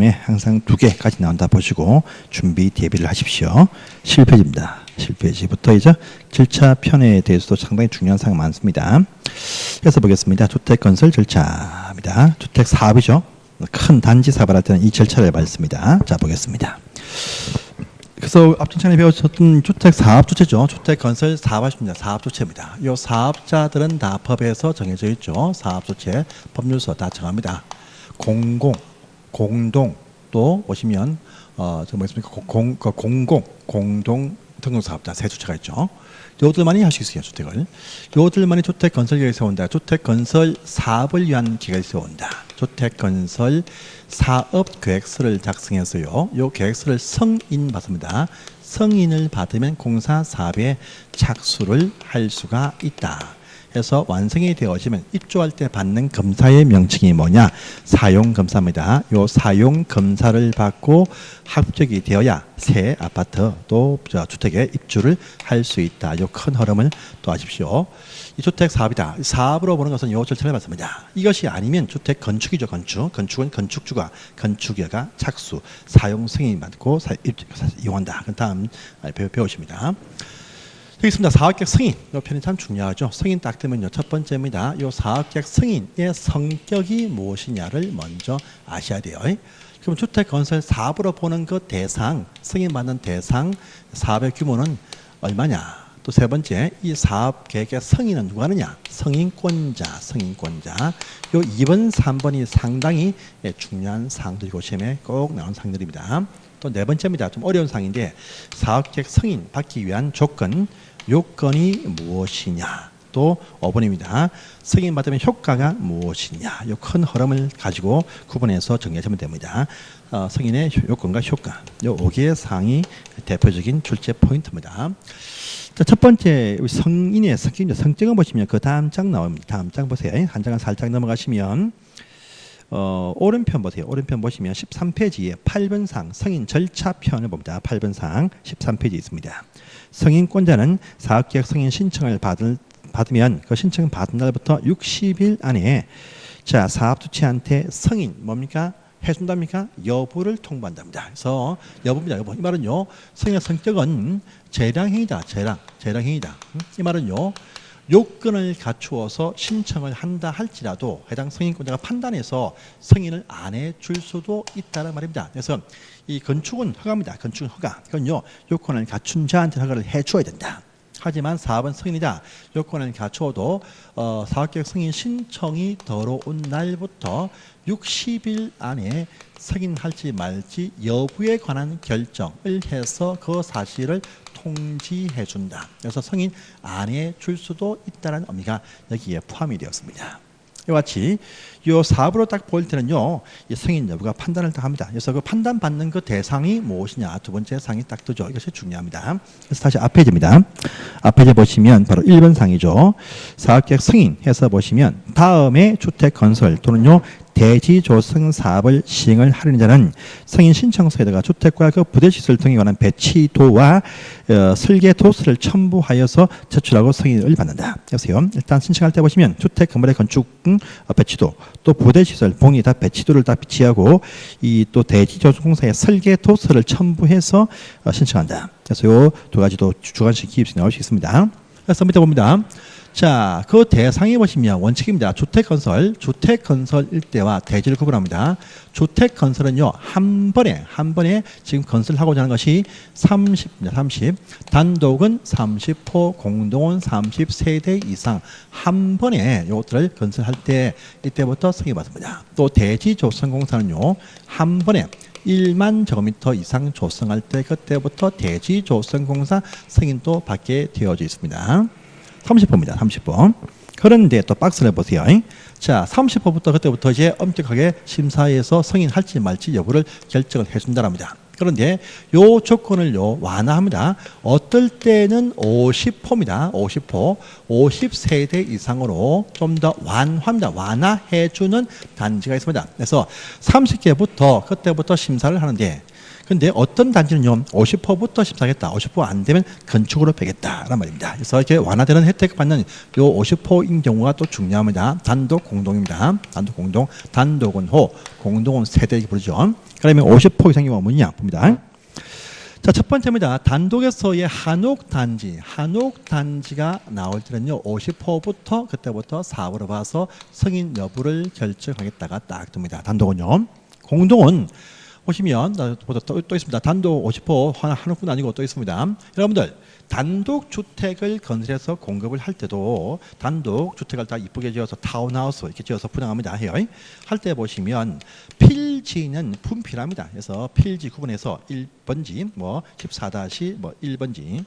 시험에 항상 2개까지 나온다 보시고 준비 대비를 하십시오. 7페이지입니다. 7페이지부터 이제 7차 편에 대해서도 상당히 중요한 사항이 많습니다. 그래서 보겠습니다. 주택건설 절차입니다. 주택 사업이죠. 큰 단지 사업을 할 때는 이 절차를 밟습니다. 자, 보겠습니다. 그래서 앞전 시간에 배우셨던 주택 사업 주체죠. 주택 건설 사업하십니다. 사업 주체입니다. 이 사업자들은 다 법에서 정해져 있죠. 사업 주체 법률서 다 정합니다. 공공, 공동 또 보시면 저 뭐겠습니까? 공동 등록사업자 세 주체가 있죠. 요들만이 할 수 있어요. 주택을. 요들만이 주택 건설 계획을 세운다. 주택 건설 사업을 위한 계획을 세운다. 주택 건설 사업 계획서를 작성해서요. 요 계획서를 승인 받습니다. 승인을 받으면 공사 사업에 착수를 할 수가 있다. 해서 완성이 되어지면 입주할 때 받는 검사의 명칭이 뭐냐? 사용검사입니다. 요 사용검사를 받고 합격이 되어야 새 아파트 또 주택에 입주를 할 수 있다. 요 큰 흐름을 또 아십시오. 이 주택 사업이다. 사업으로 보는 것은 요 절차를 받습니다. 이것이 아니면 주택 건축이죠. 건축은 건축주가 건축여가 착수 사용 승인 받고 이용한다. 그 다음 배우십니다. 여기 있습니다. 사업계획 승인. 이 편이 참 중요하죠. 승인 딱 되면요. 첫 번째입니다. 이 사업계획 승인의 성격이 무엇이냐를 먼저 아셔야 돼요. 그럼 주택 건설 사업으로 보는 그 대상, 승인받는 대상, 사업의 규모는 얼마냐? 또 세 번째, 이 사업 계획의 승인은 누가 하느냐? 승인권자. 요 2번, 3번이 상당히 중요한 사항들이고 시험에 꼭 나오는 사항들입니다. 또 네 번째입니다. 좀 어려운 사항인데 사업 계획 승인 받기 위한 요건이 무엇이냐? 또 5번입니다. 승인 받으면 효과가 무엇이냐? 요 큰 흐름을 가지고 구분해서 정리하시면 됩니다. 승인의 요건과 효과. 요 5개의 사항이 대표적인 출제 포인트입니다. 자, 첫 번째 승인의 성격을 보시면 그 다음 장 나옵니다. 다음 장 보세요. 한 장을 살짝 넘어가시면 오른편 보세요. 오른편 보시면 13페이지에 8번상 승인 절차 편을 봅니다. 8번상 13페이지 있습니다. 승인권자는 사업계획 승인 신청을 받으면 그 신청 받은 날부터 60일 안에 자 사업주체한테 승인 뭡니까? 해준답니까? 여부를 통보한답니다. 그래서 여부입니다. 여부. 이 말은요. 승인의 성격은 재량행위다. 재량행위다. 이 말은요. 요건을 갖추어서 신청을 한다 할지라도 해당 승인권자가 판단해서 승인을 안 해줄 수도 있다는 말입니다. 그래서 이 건축은 허가입니다. 건축은 허가. 이건요. 요건을 갖춘 자한테 허가를 해줘야 된다. 하지만 사업은 승인이다. 요건을 갖추어도 사업계획 승인 신청이 들어온 날부터 60일 안에 승인할지 말지 여부에 관한 결정을 해서 그 사실을 통지해 준다. 그래서 승인 안 해줄 수도 있다는 의미가 여기에 포함이 되었습니다. 이와 같이 이 사업으로 딱 보일 때는요, 이 승인 여부가 판단을 딱 합니다. 그래서 그 판단받는 그 대상이 무엇이냐, 두 번째 상이 딱 뜨죠. 이것이 중요합니다. 그래서 다시 앞페이지입니다. 앞페이지 보시면 바로 1번 상이죠. 사업계획 승인 해서 보시면 다음에 주택 건설 또는요, 대지 조성 사업을 시행을 하려는 자는 승인 신청서에다가 주택과 그 부대시설 등에 관한 배치도와 설계 도서를 첨부하여서 제출하고 승인을 받는다. 그래서요. 일단 신청할 때 보시면 주택 건물의 건축 배치도 또 부대시설 봉이 다 배치도를 다 비치하고 이 또 대지 조성 공사의 설계 도서를 첨부해서 신청한다. 그래서 요 두 가지도 주관식 기입시 나올 수 있습니다. 그래서 밑에 봅니다. 자, 그 대상에 보시면 원칙입니다. 주택건설일 때와 대지를 구분합니다. 주택건설은요, 한 번에 지금 건설하고자 하는 것이 30입니다. 30. 단독은 30호, 공동은 30세대 이상 한 번에 이것들을 건설할 때 이때부터 승인받습니다. 또 대지 조성공사는요, 한 번에 1만 제곱미터 이상 조성할 때 그때부터 대지 조성공사 승인도 받게 되어져 있습니다. 30호입니다. 30호. 그런데 또 박스를 보세요. 자, 30호부터 그때부터 이제 엄격하게 심사해서 승인할지 말지 여부를 결정을 해준다랍니다. 그런데 요 조건을 완화합니다. 어떨 때는 50호입니다. 50호. 50세대 이상으로 좀 더 완화합니다. 완화해주는 단지가 있습니다. 그래서 30개부터 그때부터 심사를 하는데 근데 어떤 단지는요, 50%부터 심사하겠다. 50%안 되면 건축으로 빼겠다라는 말입니다. 그래서 이렇게 완화되는 혜택 받는 요 50%인 경우가 또 중요합니다. 단독 공동입니다. 단독 공동, 단독은 호, 공동은 세대 이렇게 부르죠. 그러면 50% 이상이 뭐냐 봅니다. 자, 첫 번째입니다. 단독에서의 한옥 단지가 나올 때는요, 50%부터 그때부터 사업으로 봐서 승인 여부를 결정하겠다가 딱 듭니다. 단독은요. 공동은 보시면 또 있습니다. 단독 50% 한옥뿐 아니고 또 있습니다. 여러분들 단독 주택을 건설해서 공급을 할 때도 단독 주택을 다 이쁘게 지어서 타운하우스 이렇게 지어서 분양합니다. 해요. 할 때 보시면 필지는 분필합니다. 그래서 필지 구분해서 1번지 뭐 14-1번지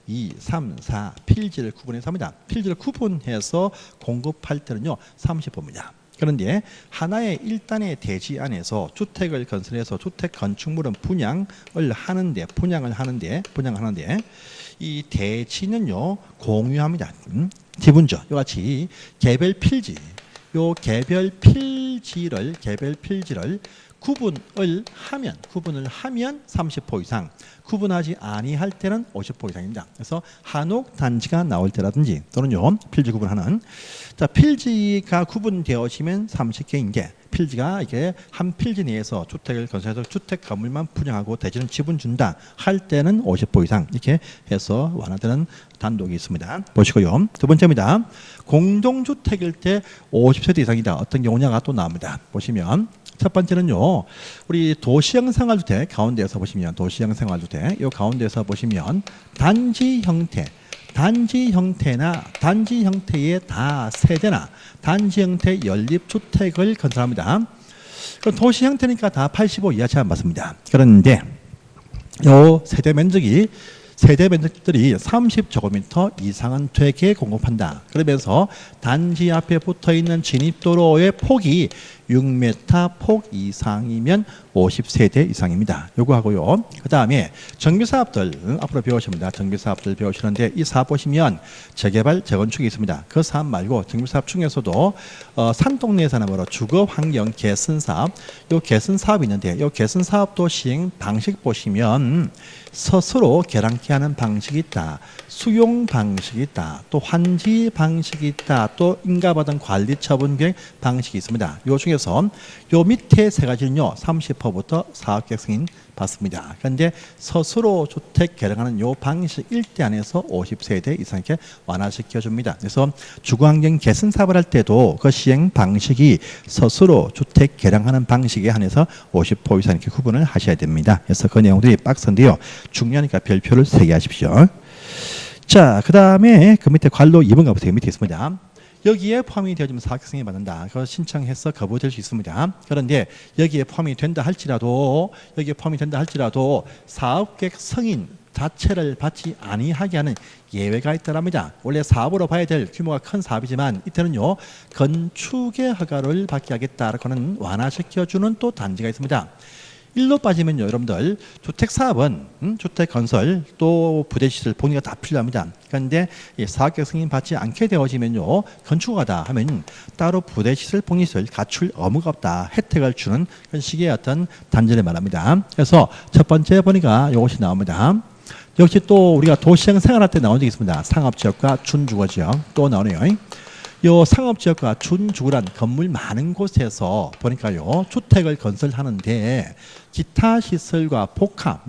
2, 3, 4 필지를 구분해서 합니다. 필지를 구분해서 공급할 때는요 30%입니다. 그런데 하나의 일단의 대지 안에서 주택을 건설해서 주택 건축물은 분양을 하는데 이 대지는요 공유합니다. 지분죠. 이와 같이 개별 필지를 구분을 하면 30% 이상, 구분하지 아니할 때는 50% 이상입니다. 그래서 한옥 단지가 나올 때라든지 또는요 필지 구분하는 자 필지가 구분되어지면 30개인 게 필지가 이게 한 필지 내에서 주택을 건설해서 주택 건물만 분양하고 대지는 지분 준다 할 때는 50% 이상 이렇게 해서 완화되는 단독이 있습니다. 보시고요. 두 번째입니다. 공동주택일 때 50세대 이상이다. 어떤 경우냐가 또 나옵니다. 보시면 첫 번째는요, 우리 도시형 생활주택 가운데에서 보시면 도시형 생활주택 이 가운데에서 보시면 단지 형태나 단지 형태의 다세대나 단지 형태 연립주택을 건설합니다. 도시 형태니까 다 85 이하 제한 받습니다. 그런데 이 세대 면적들이 30제곱미터 이상은 되게 공급한다. 그러면서 단지 앞에 붙어있는 진입도로의 폭이 6m 폭 이상이면 50세대 이상입니다. 요거 하고요. 그 다음에 정비사업들 앞으로 배우십니다. 정비사업들 배우시는데 이 사업 보시면 재개발, 재건축이 있습니다. 그 사업 말고 정비사업 중에서도 산동네에서 하는 바로 주거환경 개선사업, 요 개선사업이 있는데 요 개선사업도 시행 방식 보시면 스스로 계량케 하는 방식이 있다. 수용 방식이 있다. 또 환지 방식이 있다. 또 인가받은 관리 처분 계획 방식이 있습니다. 요 중에서 요 밑에 세 가지는요 30%부터 사업계획 승인 받습니다. 그런데 스스로 주택 개량하는 요 방식 1대 안에서 50세대 이상께 완화시켜 줍니다. 그래서 주거환경 개선 사업을 할 때도 그 시행 방식이 스스로 주택 개량하는 방식에 한해서 50% 이상 이렇게 구분을 하셔야 됩니다. 그래서 그 내용들이 박스인데요. 중요하니까 별표를 3개 하십시오. 자, 그 다음에 그 밑에 관로 2번 가보세요. 밑에 있습니다. 여기에 포함이 되어지면 사업계획 승인 받는다. 그걸 신청해서 거부될 수 있습니다. 그런데 여기에 포함이 된다 할지라도 사업계획 승인 자체를 받지 아니하게 하는 예외가 있다랍니다. 원래 사업으로 봐야 될 규모가 큰 사업이지만 이때는요 건축의 허가를 받게 하겠다라고 하는 완화시켜주는 또 단지가 있습니다. 일로 빠지면요 여러분들 주택사업은 주택 건설 또 부대시설 복리가 다 필요합니다. 그런데 사업계획 승인 받지 않게 되어지면요 건축허가다 하면 따로 부대시설 복리시설 갖출 의무가 없다. 혜택을 주는 그런 식의 어떤 단지를 말합니다. 그래서 첫 번째 보니까 이것이 나옵니다. 역시 또 우리가 도시형 생활할 때 나온 적이 있습니다. 상업지역과 준주거지역 또 나오네요. 요 상업지역과 준주거란 건물 많은 곳에서 보니까요 주택을 건설하는데 기타 시설과 복합,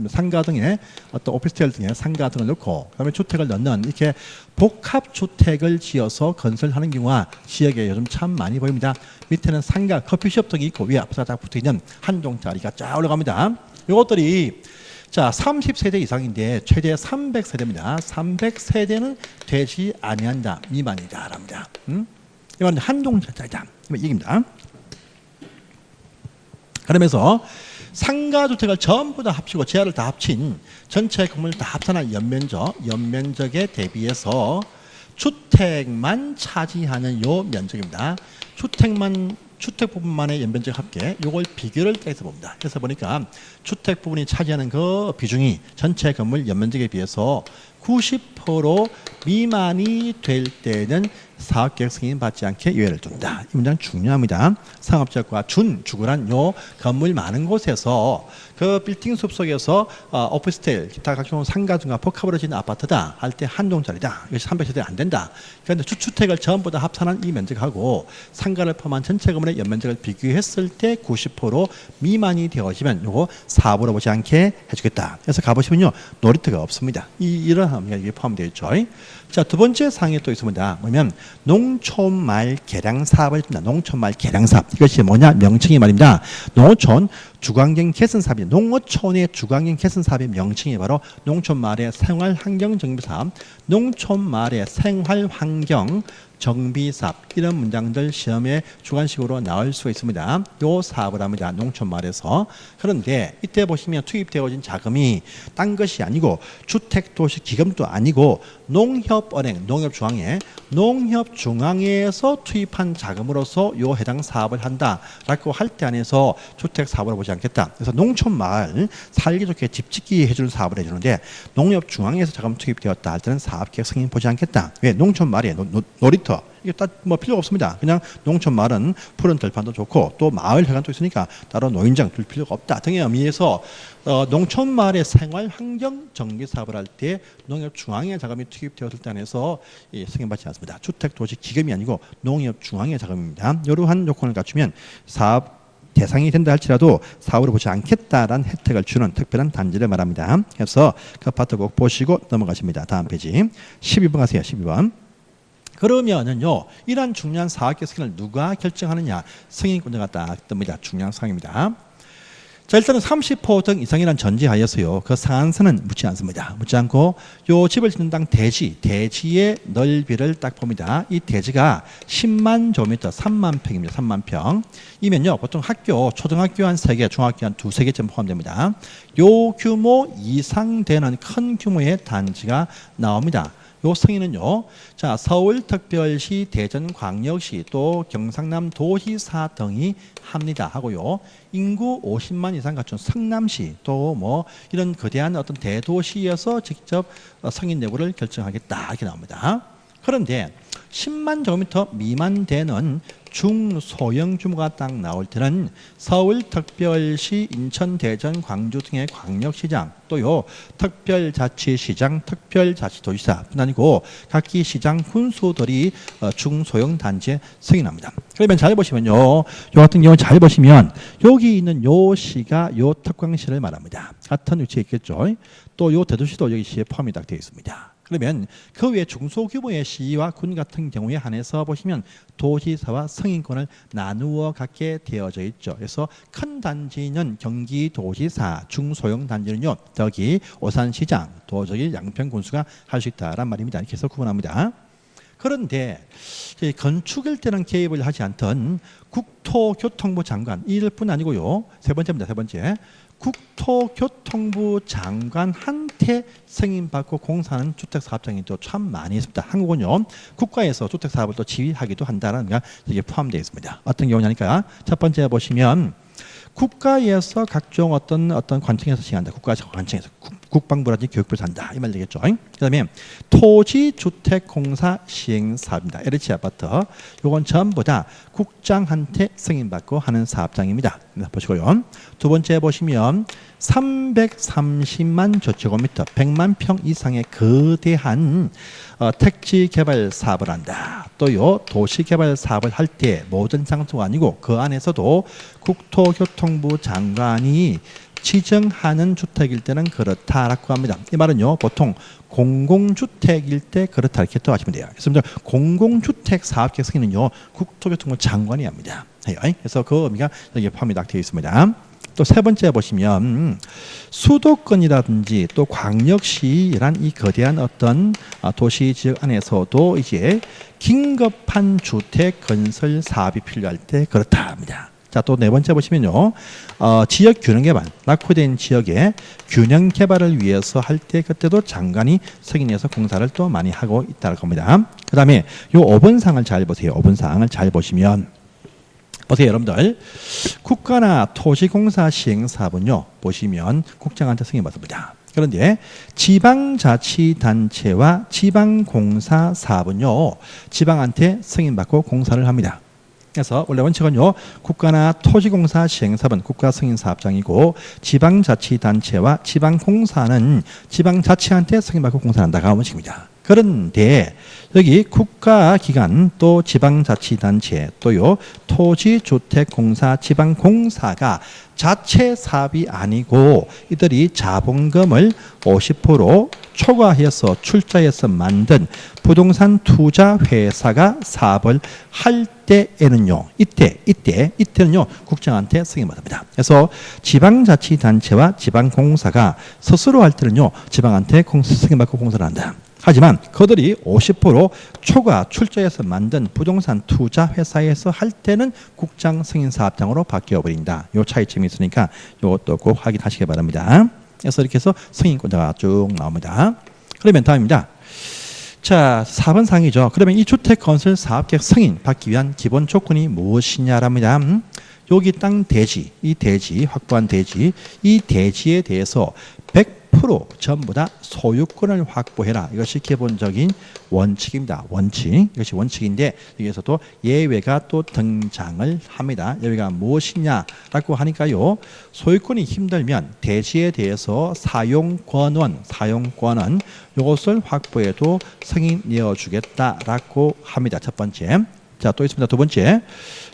상가 등의 어떤 오피스텔 등의 상가 등을 넣고 그다음에 주택을 넣는 이렇게 복합 주택을 지어서 건설하는 경우가 지역에 요즘 참 많이 보입니다. 밑에는 상가, 커피숍 등이 있고 위에 아파트가 붙어 있는 한 동짜리가 쫙 올라갑니다. 이것들이 자, 30세대 이상인데 최대 300세대입니다. 300세대는 되지 아니한다. 미만이다. 랍니다. 이건 한동짜리다. 이 얘기입니다. 그러면서 상가주택을 전부 다 합치고 지하를 다 합친 전체 건물 다 합산한 연면적에 대비해서 주택만 차지하는 요 면적입니다. 주택 부분만의 연면적 합계 요걸 비교를 해서 봅니다. 그래서 보니까 주택 부분이 차지하는 그 비중이 전체 건물 연면적에 비해서 90% 미만이 될 때는 사업계획 승인 받지 않게 예외를 둔다. 이 문장 중요합니다. 상업지역과 준주거란 요 건물 많은 곳에서 그 빌딩 숲속에서 오피스텔, 기타 각종 상가 등과 복합으로 지은 아파트다 할 때 한 동짜리다. 이것이 300세대 안 된다. 그런데 주택을 전부 다 합산한 이 면적하고 상가를 포함한 전체 건물의 연면적을 비교했을 때 90% 미만이 되어지면 요거 사업으로 보지 않게 해주겠다. 그래서 가보시면요 놀이터가 없습니다. 이러한 의미가 포함되어 있죠. 자, 두 번째 사항이 또 있습니다. 뭐냐면 농촌말 개량 사업을 준다. 농촌말 개량 사업. 이것이 뭐냐? 명칭이 말입니다. 농어촌 주거환경 개선 사업이 농어촌의 주거환경 개선 사업의 명칭이 바로 농촌말의 생활환경 정비 사업, 농촌말의 생활환경 정비 사업 이런 문장들 시험에 주관식으로 나올 수가 있습니다. 요 사업을 합니다. 농촌말에서. 그런데 이때 보시면 투입되어진 자금이 딴 것이 아니고 주택도시기금도 아니고 농협은행, 농협중앙회에서 투입한 자금으로서 요 해당 사업을 한다라고 할 때 안에서 주택사업으로 보지 않겠다. 그래서 농촌마을 살기 좋게 집 짓기 해주는 사업을 해주는데 농협중앙회에서 자금 투입되었다 할 때는 사업계획 승인 보지 않겠다. 왜? 농촌마을에 놀이터 이게 딱 뭐 필요가 없습니다. 그냥 농촌 마을은 푸른 들판도 좋고 또 마을 회관도 있으니까 따로 노인정 둘 필요가 없다 등의 의미에서 농촌 마을의 생활 환경 정비 사업을 할 때 농협 중앙회 자금이 투입되었을 때 안에서 승인받지 않습니다. 주택 도시 기금이 아니고 농협 중앙회 자금입니다. 이러한 요건을 갖추면 사업 대상이 된다 할지라도 사업으로 보지 않겠다라는 혜택을 주는 특별한 단지를 말합니다. 그래서 그 파트 꼭 보시고 넘어가십니다. 다음 페이지 12번 가세요. 12번. 그러면은요, 이러한 중요한 사업계획 승인을 누가 결정하느냐? 승인권자가 딱 뜹니다. 중요한 사항입니다. 자, 일단은 30호 등 이상이란 전제하여서요, 그 상한선은 묻지 않습니다. 묻지 않고 요 집을 짓는 당 대지의 넓이를 딱 봅니다. 이 대지가 10만 제곱미터, 3만 평입니다. 3만 평. 이면요, 보통 학교, 초등학교 한 3개, 중학교 한 2-3개쯤 포함됩니다. 요 규모 이상 되는 큰 규모의 단지가 나옵니다. 요 승인은요, 자, 서울특별시, 대전광역시, 또 경상남 도시사 등이 합니다. 하고요, 인구 50만 이상 갖춘 성남시, 또 뭐 이런 거대한 어떤 대도시에서 직접 승인 여부를 결정하겠다 이렇게 나옵니다. 그런데 10만 제곱미터 미만 되는 중소형 규모가 딱 나올 때는 서울특별시, 인천, 대전, 광주 등의 광역시장, 또요 특별자치시장, 특별자치도지사뿐 아니고 각기 시장 군수들이 중소형 단지에 승인합니다. 그러면 잘 보시면요, 요 같은 경우 잘 보시면 여기 있는 요 시가 요 특광시를 말합니다. 같은 위치에 있겠죠. 또 요 대도시도 여기 시에 포함이 딱 되어 있습니다. 그러면 그 외 중소규모의 시와 군 같은 경우에 한해서 보시면 도지사와 승인권을 나누어 갖게 되어져 있죠. 그래서 큰 단지는 경기도지사, 중소형 단지는요 저기 오산시장, 또 저기 양평군수가 할 수 있다란 말입니다. 이렇게 해서 구분합니다. 그런데 건축일 때는 개입을 하지 않던 국토교통부 장관, 이일 뿐 아니고요, 세 번째입니다. 세 번째, 국토교통부 장관한테 승인받고 공사하는 주택사업장이 또 참 많이 있습니다. 한국은요, 국가에서 주택사업을 또 지휘하기도 한다는 게 이게 포함되어 있습니다. 어떤 경우냐니까 첫 번째 보시면 국가에서 각종 어떤 관청에서 시행한다. 국가에서 관청에서 국방부라든지 교육부에서 한다. 이 말 되겠죠. 그다음에 토지주택공사 시행사업입니다. LH 아파트. 요건 전부 다 국장한테 승인받고 하는 사업장입니다. 보시고요. 두 번째 보시면 330만 제곱미터, 100만 평 이상의 거대한 택지 개발 사업을 한다. 또요 도시 개발 사업을 할 때 모든 장소가 아니고 그 안에서도 국토교통부 장관이 지정하는 주택일 때는 그렇다라고 합니다. 이 말은요, 보통 공공주택일 때 그렇다 이렇게 또 하시면 돼요. 그래서 공공주택 사업계획 승인은요, 국토교통부 장관이 합니다. 그래서 그 의미가 여기에 포함이 딱 되어 있습니다. 또 세 번째 보시면 수도권이라든지 또 광역시란 이 거대한 어떤 도시 지역 안에서도 이제 긴급한 주택 건설 사업이 필요할 때 그렇다 합니다. 자, 또 네 번째 보시면요, 지역 균형 개발, 낙후된 지역의 균형 개발을 위해서 할 때 그때도 장관이 승인해서 공사를 또 많이 하고 있다는 겁니다. 그 다음에 요 5번 사항을 잘 보세요. 5번 사항을 잘 보시면 보세요, 여러분들. 국가나 토지공사 시행사업은요, 보시면 국장한테 승인받습니다. 그런데 지방자치단체와 지방공사 사업은요, 지방한테 승인받고 공사를 합니다. 그래서 원래 원칙은요, 국가나 토지공사 시행사업은 국가 승인 사업장이고 지방자치단체와 지방공사는 지방자치한테 승인받고 공사한다가 원칙입니다. 그런데 여기 국가기관 또 지방자치단체 또요 토지주택공사 지방공사가 자체 사업이 아니고 이들이 자본금을 50% 초과해서 출자해서 만든 부동산 투자 회사가 사업을 할 때에는요, 이때는요 국장한테 승인받습니다. 그래서 지방자치단체와 지방공사가 스스로 할 때는요 지방한테 승인받고 공사를 한다. 하지만 그들이 50% 초과 출자해서 만든 부동산 투자 회사에서 할 때는 국장 승인 사업장으로 바뀌어 버린다. 요 차이점이 있으니까 이것도 꼭 확인하시기 바랍니다. 그래서 이렇게 해서 승인권자가 쭉 나옵니다. 그러면 다음입니다. 자, 4번 사항이죠. 그러면 이 주택건설 사업계획 승인 받기 위한 기본 조건이 무엇이냐랍니다. 여기 땅 대지, 이 대지, 확보한 대지, 이 대지에 대해서 100% 전부 다 소유권을 확보해라. 이것이 기본적인 원칙입니다. 원칙. 이것이 원칙인데 여기에서도 예외가 또 등장을 합니다. 예외가 무엇이냐라고 하니까요. 소유권이 힘들면 대지에 대해서 사용권은 이것을 확보해도 승인 내어주겠다라고 합니다. 첫 번째. 자, 또 있습니다. 두 번째.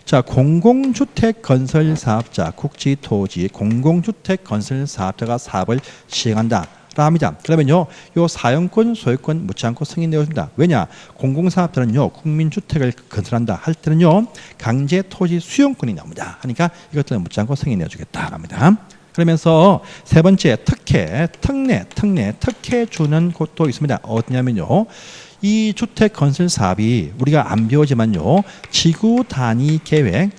자, 공공주택 건설 사업자, 국지토지 공공주택 건설 사업자가 사업을 시행한다. 합니다. 그러면요, 요 사용권, 소유권 묻지 않고 승인 내어준다. 왜냐? 공공사업자는요, 국민주택을 건설한다 할 때는요, 강제 토지 수용권이 나옵니다. 하니까 이것들은 묻지 않고 승인 내어주겠다. 합니다. 그러면서 세 번째, 특혜 주는 곳도 있습니다. 어디냐면요, 이 주택 건설 사업이 우리가 안 배우지만요, 지구 단위 계획의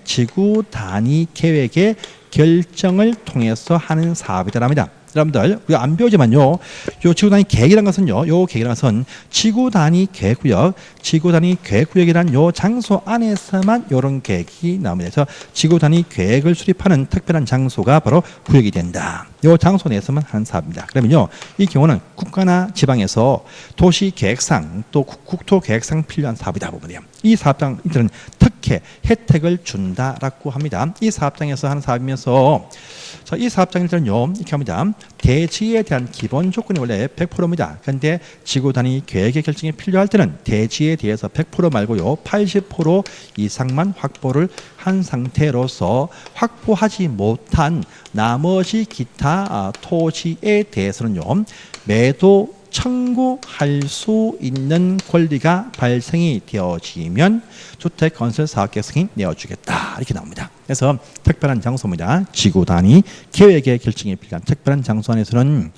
결정을 통해서 하는 사업이다랍니다. 여러분들 우리가 안 배우지만요, 요 지구 단위 계획이라는 것은요, 요 계획이라는 것은 지구 단위 계획구역이라는 요 장소 안에서만 이런 계획이 나옵니다. 그래서 지구 단위 계획을 수립하는 특별한 장소가 바로 구역이 된다. 요 장소 내에서만 하는 사업입니다. 그러면요, 이 경우는 국가나 지방에서 도시 계획상 또 국토 계획상 필요한 사업이다 보면요, 이 사업장 이들은 특혜 혜택을 준다라고 합니다. 이 사업장에서 하는 사업이면서, 자, 이 사업장 일단요 이렇게 합니다. 대지에 대한 기본 조건이 원래 100%입니다. 그런데 지구 단위 계획의 결정이 필요할 때는 대지에 대해서 100% 말고요, 80% 이상만 확보를 한 상태로서 확보하지 못한 나머지 기타 토지에 대해서는요, 매도 청구할 수 있는 권리가 발생이 되어지면 주택건설사업계획 승인 내어주겠다, 이렇게 나옵니다. 그래서 특별한 장소입니다. 지구 단위 계획의 결정이 필요한 특별한 장소 안에서는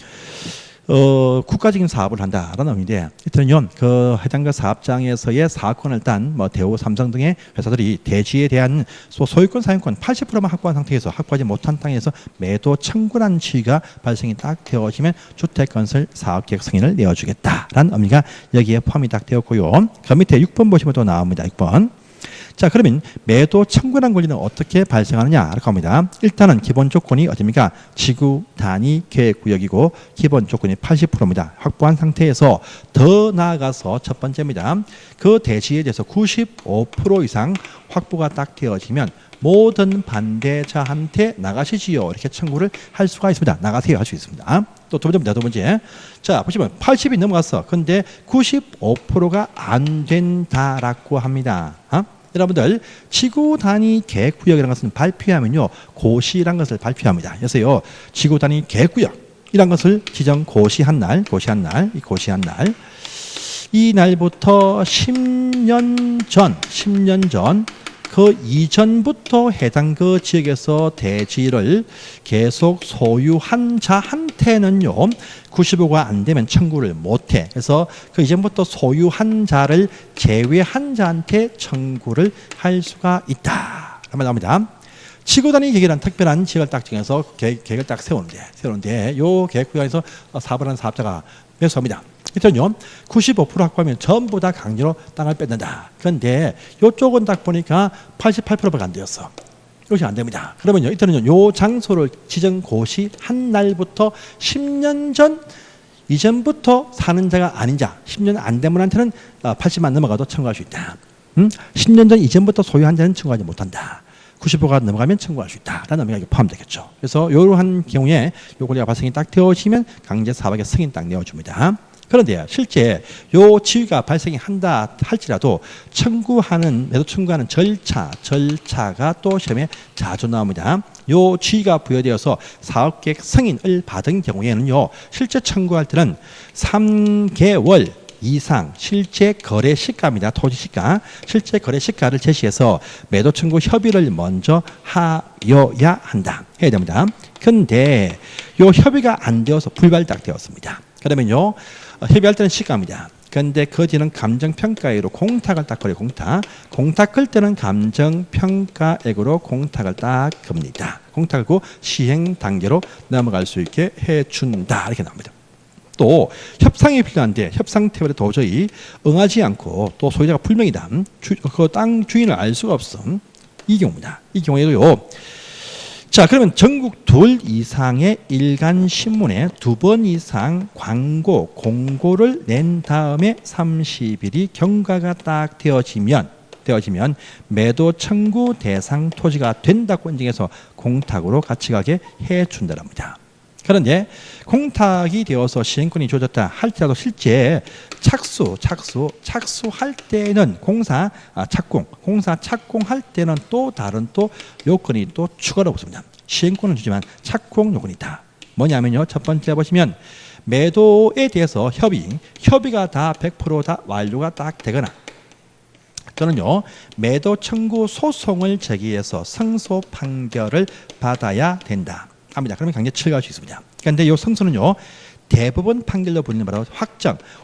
국가적인 사업을 한다라는 의미인데, 이때는요, 그 해당 그 사업장에서의 사업권을 딴 대우, 삼성 등의 회사들이 대지에 대한 소유권, 사용권 80%만 확보한 상태에서 확보하지 못한 땅에서 매도 청구란 지위가 발생이 딱 되어지면 주택건설 사업계획 승인을 내어주겠다라는 의미가 여기에 포함이 딱 되었고요. 그 밑에 6번 보시면 또 나옵니다. 6번. 자, 그러면 매도 청구란 권리는 어떻게 발생하느냐 이렇게 합니다. 일단은 기본 조건이 어디입니까? 지구 단위 계획구역이고 기본 조건이 80%입니다. 확보한 상태에서 더 나아가서 첫 번째입니다. 그 대지에 대해서 95% 이상 확보가 딱 되어지면 모든 반대자한테 나가시지요, 이렇게 청구를 할 수가 있습니다. 나가세요 할 수 있습니다. 또 두 번째입니다. 두 번째. 자, 보시면 80이 넘어갔어. 근데 95%가 안 된다라고 합니다. 여러분들 지구 단위 계획구역이라는 것은 발표하면요, 고시라는 것을 발표합니다. 그래서요, 지구 단위 계획구역이라는 것을 지정 고시한 날, 이 날부터 10년 전 그 이전부터 해당 그 지역에서 대지를 계속 소유한 자한테는요, 95가 안 되면 청구를 못해. 그래서 그 이전부터 소유한 자를 제외한 자한테 청구를 할 수가 있다. 한번 나옵니다. 지구 단위 계획이라는 특별한 지역을 딱 정해서 계획을 딱 세우는데 요 계획구역에서 사업을 하는 사업자가 매수합니다. 일단요, 95% 확보하면 전부 다 강제로 땅을 뺏는다. 그런데 이쪽은 딱 보니까 88%밖에 안 되었어. 이것이 안 됩니다. 그러면요, 이때는요, 요 장소를 지정 고시 한 날부터 10년 전 이전부터 사는 자가 아닌 자, 10년 안 된 분한테는 80만 넘어가도 청구할 수 있다. 10년 전 이전부터 소유한 자는 청구하지 못한다. 90%가 넘어가면 청구할 수 있다라는 의미가 포함되겠죠. 그래서 이러한 경우에 요 권리가 발생이 딱 되어지면 강제 사박의 승인 딱 내어줍니다. 그런데 실제 요 지위가 발생이 한다 할지라도 매도 청구하는 절차가 또 시험에 자주 나옵니다. 요 지위가 부여되어서 사업계획 승인을 받은 경우에는요, 실제 청구할 때는 3개월 이상 실제 거래 시가입니다. 토지 시가, 실제 거래 시가를 제시해서 매도 청구 협의를 먼저 하여야 한다. 해야 됩니다. 근데 요 협의가 안 되어서 불발딱 되었습니다. 그러면요, 협의할 때는 시가입니다. 근데 그 뒤는 감정평가액으로 공탁을 딱 걸어요. 공탁 끌 때는 감정평가액으로 공탁을 딱 겁니다. 공탁을 고 시행 단계로 넘어갈 수 있게 해준다. 이렇게 나옵니다. 또 협상이 필요한데 협상 테이블에 도저히 응하지 않고 또 소유자가 불명이다. 그 땅 주인을 알 수가 없어. 이 경우입니다. 이 경우에도요. 자, 그러면 전국 2 이상의 일간 신문에 2번 이상 공고를 낸 다음에 30일이 경과가 딱 되어지면 매도 청구 대상 토지가 된다고 인정해서 공탁으로 같이 가게 해준다랍니다. 그런데 공탁이 되어서 시행권이 주어졌다 할지라도 실제 착수할 때는 공사 착공할 때는 또 다른 또 요건이 또 추가로 붙습니다. 시행권은 주지만 착공 요건이 있다. 뭐냐면요, 첫 번째 보시면 매도에 대해서 협의가 다 100% 다 완료가 딱 되거나 또는요, 매도 청구 소송을 제기해서 승소 판결을 받아야 된다 합니다. 그러면 강제 철거할 수 있습니다. 그런데 이 승소는요, 대법원 판결로 불리는 바로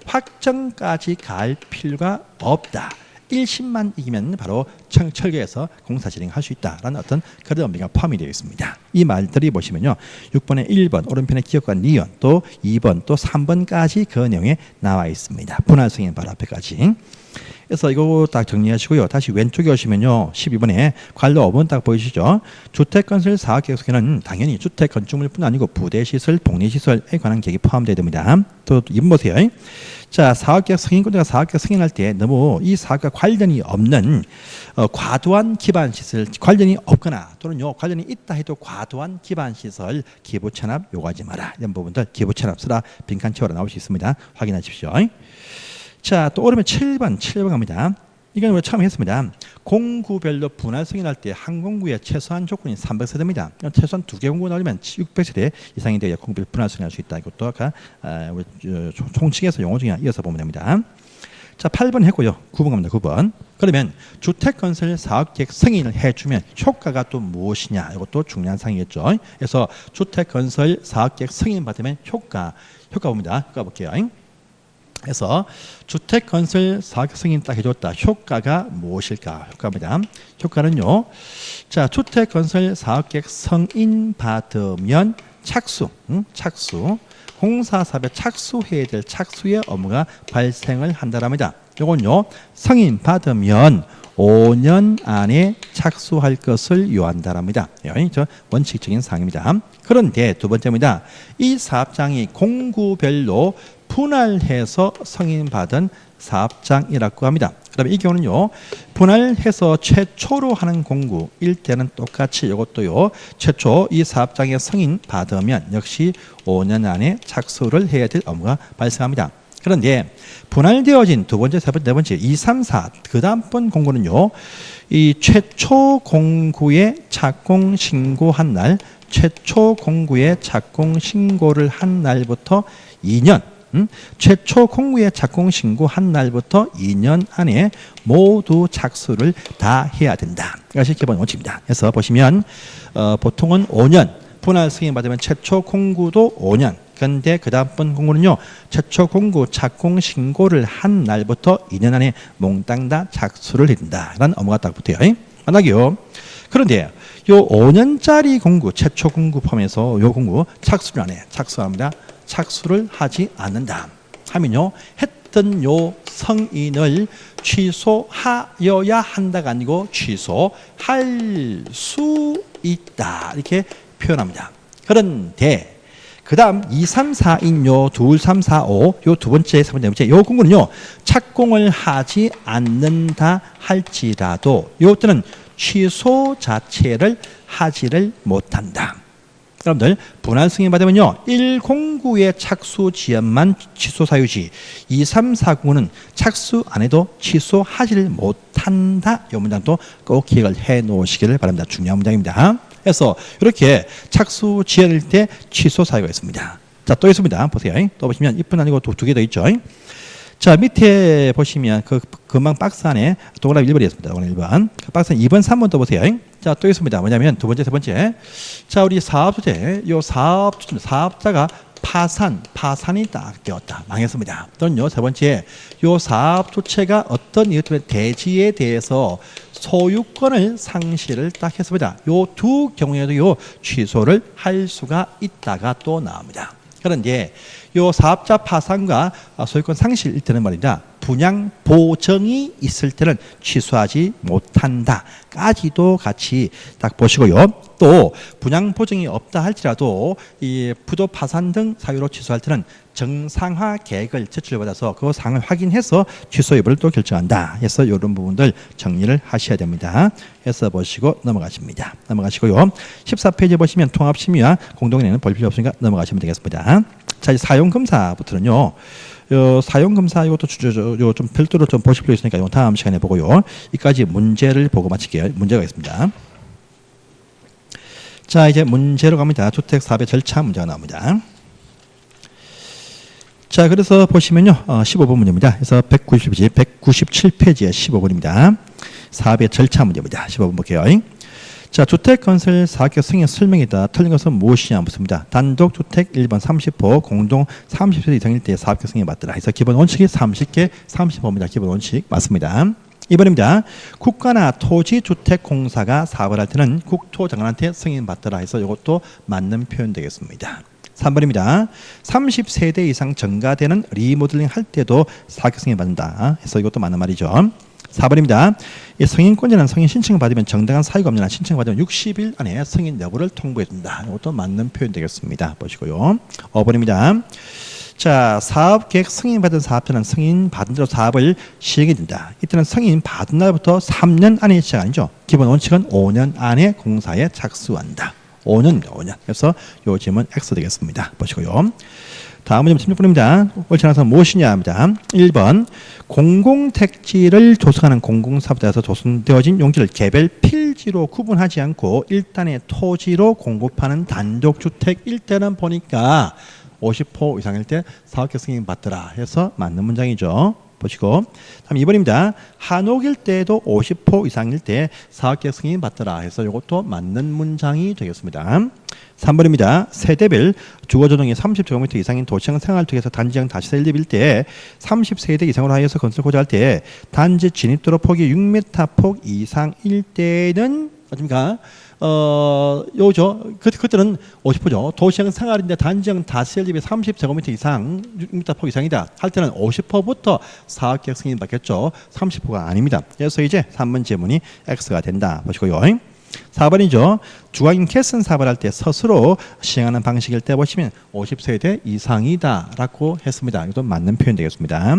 확정까지 갈 필요가 없다. 1심만 이기면 바로 철거해서 공사 진행할 수 있다라는 어떤 그런 의미가 포함이 되어 있습니다. 이 말들이 보시면요, 6번에 1번 오른편에 기억과 니은, 또 2번 또 3번까지 그 내용에 나와 있습니다. 분할 승인 바로 앞에까지. 그래서 이거 딱 정리하시고요. 다시 왼쪽에 오시면요, 12번에 관로 5번 딱 보이시죠? 주택건설 사업계획서에는 당연히 주택 건축물뿐 아니고 부대시설, 복리시설에 관한 계획이 포함되어야 됩니다. 또 2번 보세요. 자, 사업계획 승인권자가 사업계획 승인할 때 너무 이 사업과 관련이 없는 과도한 기반시설 관련이 없거나 또는요, 관련이 있다 해도 과도한 기반시설 기부 체납 요구하지 마라. 이런 부분들 기부 체납 쓰라 빈칸 채워라 나올 수 있습니다. 확인하십시오. 자, 또 오르면 7번 갑니다. 이건 우리가 처음 했습니다. 공구별로 분할 승인할 때 한 공구의 최소한 조건이 300세대입니다. 최소한 2개 공구 나오면 600세대 이상이 되어야 공구별 분할 승인할 수 있다. 이것도 아까 총칙에서 용어 중에 이어서 보면 됩니다. 자, 8번 했고요. 9번 갑니다. 9번. 그러면 주택건설 사업계획 승인을 해주면 효과가 또 무엇이냐? 이것도 중요한 사항이겠죠. 그래서 주택건설 사업계획 승인 받으면 효과 봅니다. 효과 볼게요. 그래서 주택건설 사업계획 승인 딱 해줬다. 효과가 무엇일까? 효과입니다. 효과는요, 자, 주택건설 사업계획 승인 받으면 착수, 공사사업에 착수해야 될 착수의 업무가 발생을 한다랍니다. 요건요, 승인 받으면 5년 안에 착수할 것을 요한다랍니다. 저 원칙적인 사항입니다. 그런데 두 번째입니다. 이 사업장이 공구별로 분할해서 승인받은 사업장이라고 합니다. 그다음에 이 경우는요, 분할해서 최초로 하는 공구일 때는 똑같이 이것도요, 최초 이 사업장에 승인 받으면 역시 5년 안에 착수를 해야 될 업무가 발생합니다. 그런데 분할되어진 두 번째, 세 번째, 네 번째, 2, 3, 4 그 다음번 공구는요, 이 최초 공구에 착공 신고한 날, 최초 공구에 착공 신고를 한 날부터 2년, 최초 공구에 착공 신고한 날부터 2년 안에 모두 착수를 다 해야 된다. 이것이 기본 원칙입니다. 그래서 보시면 보통은 5년, 분할 승인 받으면 최초 공구도 5년. 그런데 그 다음번 공구는요, 최초 공구 착공 신고를 한 날부터 2년 안에 몽땅 다 착수를 해야 된다라는 업무가 딱 붙어요. 만약에요. 그런데 요 5년짜리 공구, 최초 공구 포함해서 요 공구 착수를 안 해. 착수합니다. 착수를 하지 않는다 하면요, 했던 요 승인을 취소하여야 한다가 아니고 취소할 수 있다. 이렇게 표현합니다. 그런데 그 다음 2, 3, 4인 요 2, 3, 4, 5 요 두 번째, 세 번째 요 공구는요 착공을 하지 않는다 할지라도 요때는 취소 자체를 하지를 못한다. 여러분들 분할 승인 받으면요 109의 착수 지연만 취소 사유지 2, 3, 4구는 착수 안 해도 취소하지를 못한다. 이 문장도 꼭 기억을 해 놓으시기를 바랍니다. 중요한 문장입니다. 그래서 이렇게 착수 지연일 때 취소 사유가 있습니다. 자, 또 있습니다. 보세요. 또 보시면 이뿐 아니고 두 개 더 있죠. 자, 밑에 보시면 그 금방 박스 안에 동그라미 1번이 있습니다. 동그라미 1번. 그 박스 2번, 3번 또 보세요. 자, 또 있습니다. 뭐냐면 두 번째, 세 번째. 자, 우리 사업 주제, 요 사업자가 파산이 딱 되었다. 망했습니다. 또는요, 세 번째, 요 사업 주체가 어떤 이유 때문에 대지에 대해서 소유권을 상실을 딱 했습니다. 요 두 경우에도 요 취소를 할 수가 있다가 또 나옵니다. 그런데 요 사업자 파산과 소유권 상실일 때는 말입니다. 분양 보정이 있을 때는 취소하지 못한다까지도 같이 딱 보시고요. 또 분양 보정이 없다 할지라도 이 부도 파산 등 사유로 취소할 때는 정상화 계획을 제출받아서 그 사항을 확인해서 취소 여부를 또 결정한다. 해서 이런 부분들 정리를 하셔야 됩니다. 해서 보시고 넘어가십니다. 넘어가시고요. 14페이지 보시면 통합심의와 공동의뢰는 볼 필요 없으니까 넘어가시면 되겠습니다. 자, 이제 사용검사부터는요. 사용검사 이것도 좀 별도로 좀 보실 필요 있으니까 이거 다음 시간에 보고요. 이까지 문제를 보고 마칠게요. 문제가 있습니다. 자, 이제 문제로 갑니다. 주택 사업의 절차 문제가 나옵니다. 자, 그래서 보시면요. 15번 문제입니다. 그래서 197페이지에 15번입니다. 사업의 절차 문제입니다. 15번 볼게요. 자, 주택건설 사업계획 승인 설명이다. 틀린 것은 무엇이냐 묻습니다. 단독주택 1번 30호, 공동 30세 이상일 때 사업계획 승인이 맞더라. 그래서 기본 원칙이 30개 35입니다. 기본 원칙 맞습니다. 2번입니다. 국가나 토지주택공사가 사업을 할 때는 국토장관한테 승인받더라 해서 이것도 맞는 표현 되겠습니다. 3번입니다. 30세대 이상 증가되는 리모델링 할 때도 사업계획 승인받는다 해서 이것도 맞는 말이죠. 4번입니다. 승인권자는 승인 신청을 받으면 정당한 사유가 없는 한 신청을 받으면 60일 안에 승인 여부를 통보해준다. 이것도 맞는 표현 되겠습니다. 보시고요. 5번입니다. 자, 사업계획 승인받은 사업자는 승인받은 대로 사업을 시행해야 된다. 이때는 승인받은 날부터 3년 안에 시작 아니죠. 기본 원칙은 5년 안에 공사에 착수한다. 5년. 그래서 요 질문 X 되겠습니다. 보시고요. 다음 문제 16번입니다. 옳지 않아서 무엇이냐 합니다. 1번 공공택지를 조성하는 공공사업자에서 조성되어진 용지를 개별 필지로 구분하지 않고 일단의 토지로 공급하는 단독주택일 때는 보니까 50호 이상일 때 사업계획 승인 받더라 해서 맞는 문장이죠. 보시고 다음 2번입니다. 한옥일 때도 50호 이상일 때 사업계획 승인 받더라 해서 이것도 맞는 문장이 되겠습니다. 3번입니다. 세대별 주거조정이 30제곱미터 이상인 도시형 생활주택에서 단지형 다시사 1, 2일 때 30세대 이상으로 하여서 건설 고자할 때 단지 진입도로 폭이 6m 폭 이상일 때는 어떻습니까? 요죠. 그때는 50호죠. 도시형 생활인데 단지형 다시사 1, 2에 30제곱미터 이상 6m 폭 이상이다 할 때는 50호부터 사업계획 승인 받겠죠. 30호가 아닙니다. 그래서 이제 3번 질문이 X가 된다. 보시고요. 4번이죠. 주거임 개선 사업을 할 때 스스로 시행하는 방식일 때 보시면 50세대 이상이다 라고 했습니다. 이것도 맞는 표현 되겠습니다.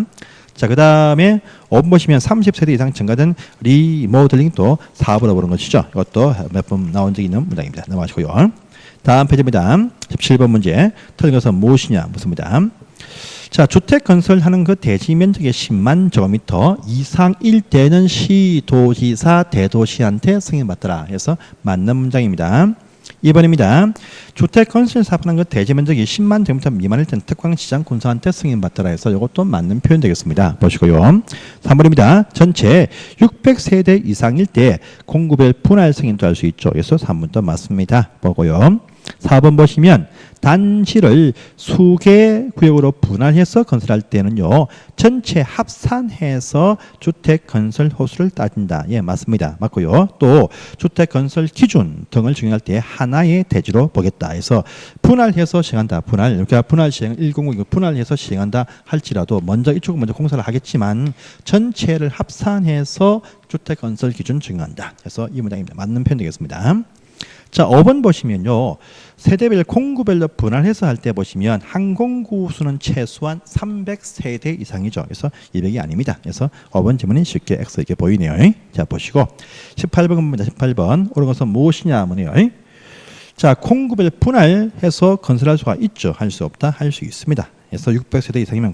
자, 그 다음에 5번 보시면 30세대 이상 증가된 리모델링도 사업으로 보는 것이죠. 이것도 몇 번 나온 적이 있는 문장입니다. 넘어가시고요. 다음 페이지입니다. 17번 문제. 틀린 것은 무엇이냐 묻습니다. 자, 주택 건설하는 그 대지 면적의 10만 제곱미터 이상일 때는 시도지사 대도시한테 승인받더라 해서 맞는 문장입니다. 2번입니다. 주택 건설 사업하는 그 대지 면적이 10만 제곱미터 미만일 때는 특광시장 군사한테 승인받더라 해서 이것도 맞는 표현 되겠습니다. 보시고요. 3번입니다. 전체 600세대 이상일 때 공구별 분할 승인도 할 수 있죠. 그래서 3번도 맞습니다. 보고요. 4번 보시면 단지를 수개 구역으로 분할해서 건설할 때는요, 전체 합산해서 주택 건설 호수를 따진다. 예, 맞습니다. 맞고요. 또 주택 건설 기준 등을 정할 때 하나의 대지로 보겠다 해서 분할해서 시행한다. 분할. 이렇게 분할 시행 109 분할해서 시행한다 할지라도 먼저 이쪽은 먼저 공사를 하겠지만 전체를 합산해서 주택 건설 기준 정한다. 그래서 이 문장입니다. 맞는 표현 되겠습니다. 자, 5번 보시면요. 세대별 공구별로 분할해서 할 때 보시면 한 공구 수는 최소한 300세대 이상이죠. 그래서 200이 아닙니다. 그래서 5번 지문이 쉽게 X 이렇게 보이네요. 자, 보시고 18번 문제 18번 옳은 것은 무엇이냐 하면요. 자, 공구별 분할해서 건설할 수가 있죠. 할 수 없다. 할 수 있습니다. 그래서 600세대 이상이면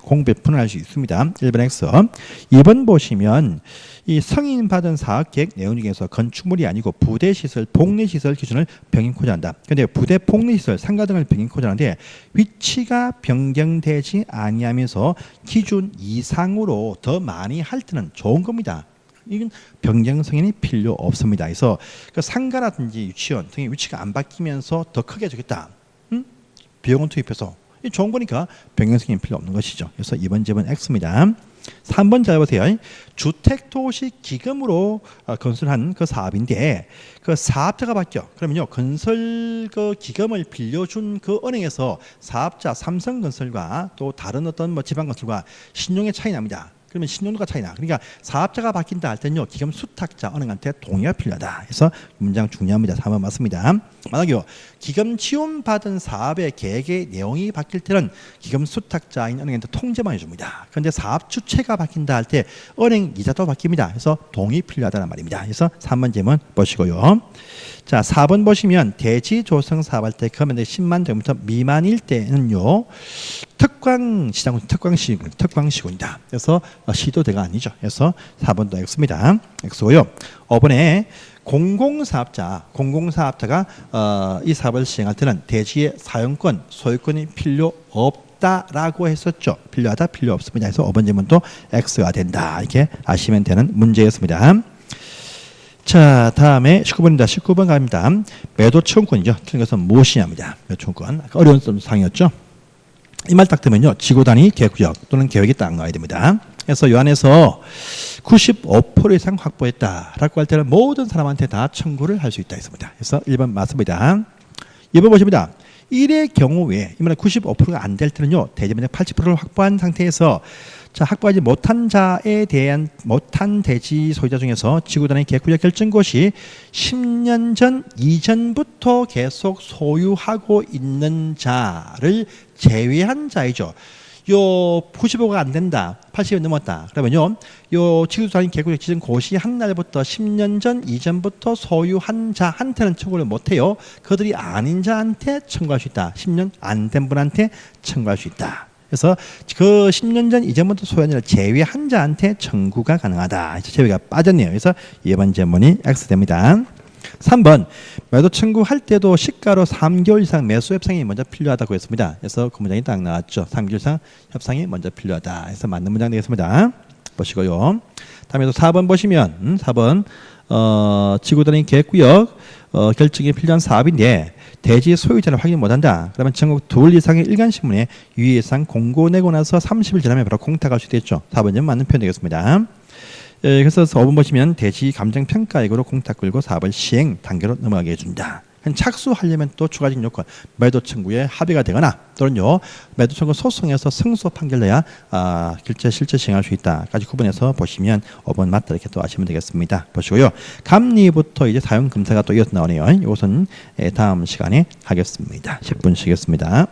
공구별 분할할 수 있습니다. 1번 X. 2번 보시면 이 승인받은 사업 계획 내용 중에서 건축물이 아니고 부대시설, 복리시설 기준을 변경코자 한다. 그런데 부대, 복리시설, 상가 등을 변경코자 하는데 위치가 변경되지 아니하면서 기준 이상으로 더 많이 할 때는 좋은 겁니다. 이건 변경 승인이 필요 없습니다. 그래서 그 상가라든지 유치원 등의 위치가 안 바뀌면서 더 크게 해주겠다. 비용을 투입해서 이 좋은 거니까 변경 승인이 필요 없는 것이죠. 그래서 2번 집은 X입니다. 3번 잘 보세요. 주택도시기금으로 건설한 그 사업인데 그 사업자가 바뀌어. 그러면요, 건설 그 기금을 빌려준 그 은행에서 사업자 삼성건설과 또 다른 어떤 뭐 지방건설과 신용의 차이 납니다. 그러면 신용도가 차이나. 그러니까 사업자가 바뀐다 할 때는요, 기금 수탁자 은행한테 동의가 필요하다. 그래서 문장 중요합니다. 3번 맞습니다. 만약요, 기금 지원받은 사업의 계획의 내용이 바뀔 때는 기금 수탁자인 은행한테 통지만 해줍니다. 그런데 사업 주체가 바뀐다 할 때 은행 이자도 바뀝니다. 그래서 동의 필요하다는 말입니다. 그래서 3번 질문 보시고요. 자, 4번 보시면 대지 조성 사업할 때 금액이 10만 원부터 미만일 때는요, 특광시군이다. 그래서 시도대가 아니죠. 그래서 4번도 X입니다. X고요. 5번에 공공사업자가 이 사업을 시행할 때는 대지의 사용권, 소유권이 필요 없다라고 했었죠. 필요하다, 필요 없습니다. 그래서 5번 질문도 X가 된다. 이렇게 아시면 되는 문제였습니다. 자, 다음에 19번입니다. 19번 갑니다. 매도 청구권이죠. 틀린 것은 무엇이냐입니다. 매도 청구권. 어려운 상이었죠. 이 말 딱 들으면요, 지구 단위 계획구역 또는 계획이 딱 나와야 됩니다. 그래서 이 안에서 95% 이상 확보했다라고 할 때는 모든 사람한테 다 청구를 할 수 있다 했습니다. 그래서 1번 맞습니다. 2번 보십니다. 1의 경우에 이번에 95%가 안 될 때는요, 대지면적 80%를 확보한 상태에서 자, 확보하지 못한 자에 대한 못한 대지 소유자 중에서 지구 단위 계획구역 결정권이 10년 전 이전부터 계속 소유하고 있는 자를 제외한 자이죠. 요 95가 안 된다. 80이 넘었다. 그러면요, 요 지구 단위 계획구역 지정 고시 한 날부터 10년 전 이전부터 소유한 자한테는 청구를 못 해요. 그들이 아닌 자한테 청구할 수 있다. 10년 안 된 분한테 청구할 수 있다. 그래서 그 10년 전 이전부터 소유한자를 제외한 자한테 청구가 가능하다. 제외가 빠졌네요. 그래서 2번 질문이 X 됩니다. 3번 매도 청구할 때도 시가로 3개월 이상 매수 협상이 먼저 필요하다고 했습니다. 그래서 그 문장이 딱 나왔죠. 3개월 이상 협상이 먼저 필요하다. 해서 맞는 문장 되겠습니다. 보시고요. 다음에 또 4번 보시면 4번 지구 단위 계획구역 결정이 필요한 사업인데 대지 소유자를 확인 못한다. 그러면 전국 둘 이상의 일간신문에 유의사항 공고 내고 나서 30일 지나면 바로 공탁할 수 있겠죠. 4번은 맞는 표현 되겠습니다. 그래서 5번 보시면 대지 감정평가액으로 공탁 끌고 사업을 시행 단계로 넘어가게 해준다. 착수하려면 또 추가적인 요건, 매도 청구에 합의가 되거나 또는요, 매도 청구 소송에서 승소 판결내야 실제 시행할 수 있다까지 구분해서 보시면 5번 맞다 이렇게 또 아시면 되겠습니다. 보시고요. 감리부터 이제 사용 검사가 또 이어서 나오네요. 이것은 다음 시간에 하겠습니다. 10분 쉬겠습니다.